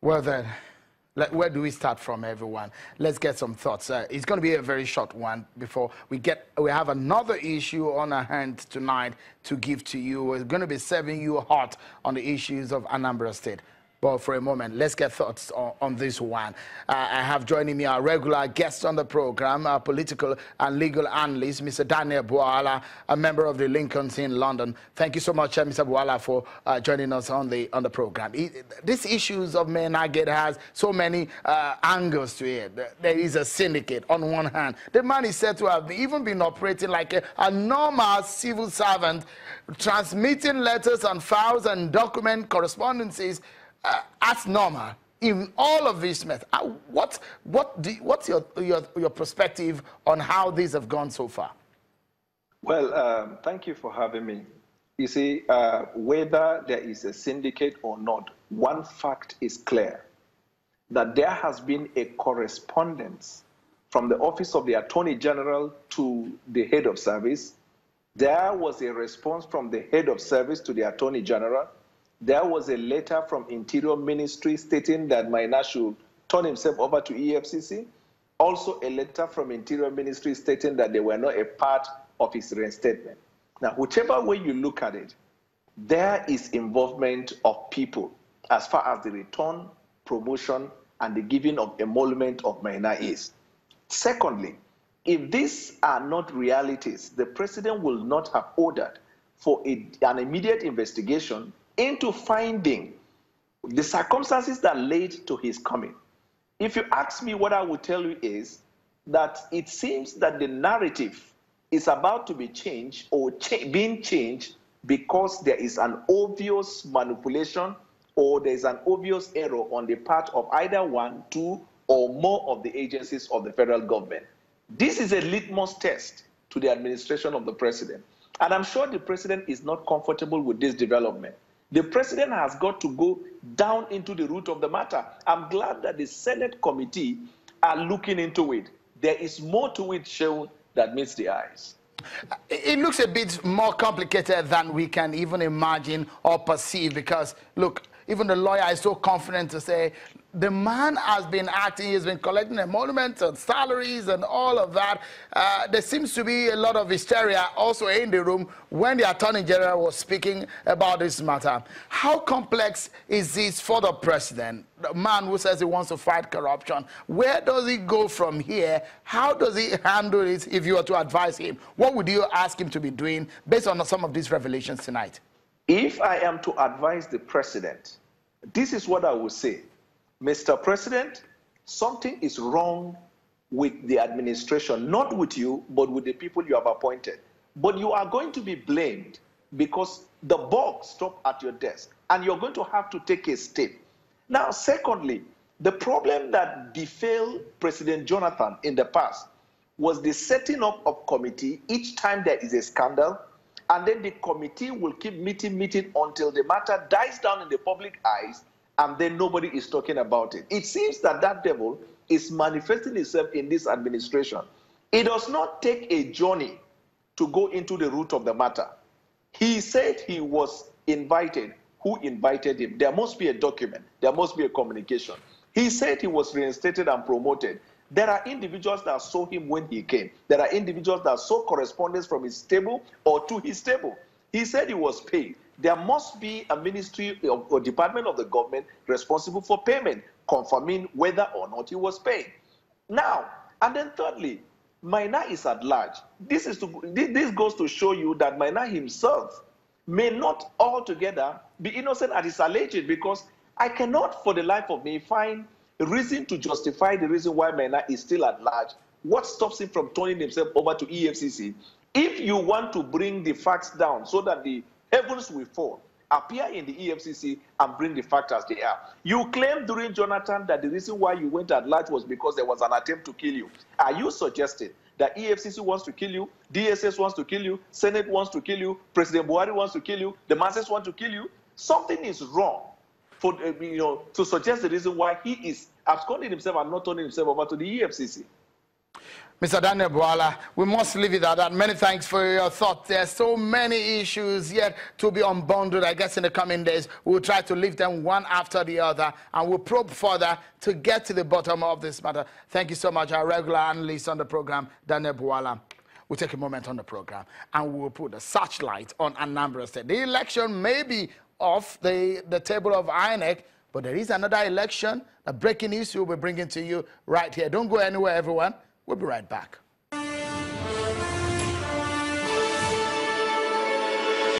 Well then, where do we start from, everyone? Let's get some thoughts. It's going to be a very short one before we have another issue on our hand tonight to give to you. We're going to be serving you hot on the issues of Anambra State. But for a moment, let's get thoughts on this one. I have joining me our regular guest on the program, our political and legal analyst, Mr. Daniel Bwala, a member of the Lincolns in London. Thank you so much, Mr. Bwala, for joining us on the program. These issues of Mainagate has so many angles to it. There is a syndicate on one hand. The man is said to have even been operating like a normal civil servant, transmitting letters and files and document correspondences as normal in all of this method. What's your perspective on how these have gone so far? Well, thank you for having me. You see, whether there is a syndicate or not, one fact is clear, that there has been a correspondence from the Office of the Attorney General to the head of service. There was a response from the head of service to the Attorney General. There was a letter from Interior Ministry stating that Mainagate should turn himself over to EFCC. Also a letter from Interior Ministry stating that they were not a part of his reinstatement. Now, whichever way you look at it, there is involvement of people as far as the return, promotion, and the giving of emolument of Mainagate is. Secondly, if these are not realities, the president will not have ordered for an immediate investigation into finding the circumstances that led to his coming. If you ask me, what I would tell you is that it seems that the narrative is about to be changed or being changed because there is an obvious manipulation or there is an obvious error on the part of either one, two, or more of the agencies of the federal government. This is a litmus test to the administration of the president. And I'm sure the president is not comfortable with this development. The president has got to go down into the root of the matter. I'm glad that the Senate committee are looking into it. There is more to it shown that meets the eyes. It looks a bit more complicated than we can even imagine or perceive because, look, even the lawyer is so confident to say the man has been acting, he's been collecting emoluments and salaries and all of that. There seems to be a lot of hysteria also in the room when the Attorney General was speaking about this matter. How complex is this for the president, the man who says he wants to fight corruption? Where does he go from here? How does he handle it if you were to advise him? What would you ask him to be doing based on some of these revelations tonight? If I am to advise the president, this is what I would say. Mr. President, something is wrong with the administration, not with you, but with the people you have appointed. But you are going to be blamed because the buck stopped at your desk, and you're going to have to take a step. Now, secondly, the problem that befell President Jonathan in the past was the setting up of committee each time there is a scandal, and then the committee will keep meeting until the matter dies down in the public eyes, and then nobody is talking about it. It seems that that devil is manifesting itself in this administration. It does not take a journey to go into the root of the matter. He said he was invited. Who invited him? There must be a document. There must be a communication. He said he was reinstated and promoted. There are individuals that saw him when he came. There are individuals that saw correspondence from his table or to his table. He said he was paid. There must be a ministry or department of the government responsible for payment, confirming whether or not he was paid. Now, and then thirdly, Mainagate is at large. This goes to show you that Mainagate himself may not altogether be innocent as is alleged, because I cannot for the life of me find a reason to justify the reason why Mainagate is still at large. What stops him from turning himself over to EFCC? If you want to bring the facts down so that the heavens will fall, appear in the EFCC and bring the facts as they are. You claimed during Jonathan that the reason why you went at large was because there was an attempt to kill you. Are you suggesting that EFCC wants to kill you, DSS wants to kill you, Senate wants to kill you, President Buhari wants to kill you, the masses want to kill you? Something is wrong for to suggest the reason why he is absconding himself and not turning himself over to the EFCC. Mr. Daniel Bwala, we must leave it at that. Many thanks for your thoughts. There are so many issues yet to be unbundled. I guess in the coming days, we'll try to lift them one after the other, and we'll probe further to get to the bottom of this matter. Thank you so much, our regular analyst on the program, Daniel Bwala. We'll take a moment on the program, and we'll put the searchlight on Anambra State. The election may be off the table of INEC, but there is another election. A breaking news we'll be bringing to you right here. Don't go anywhere, everyone. We'll be right back.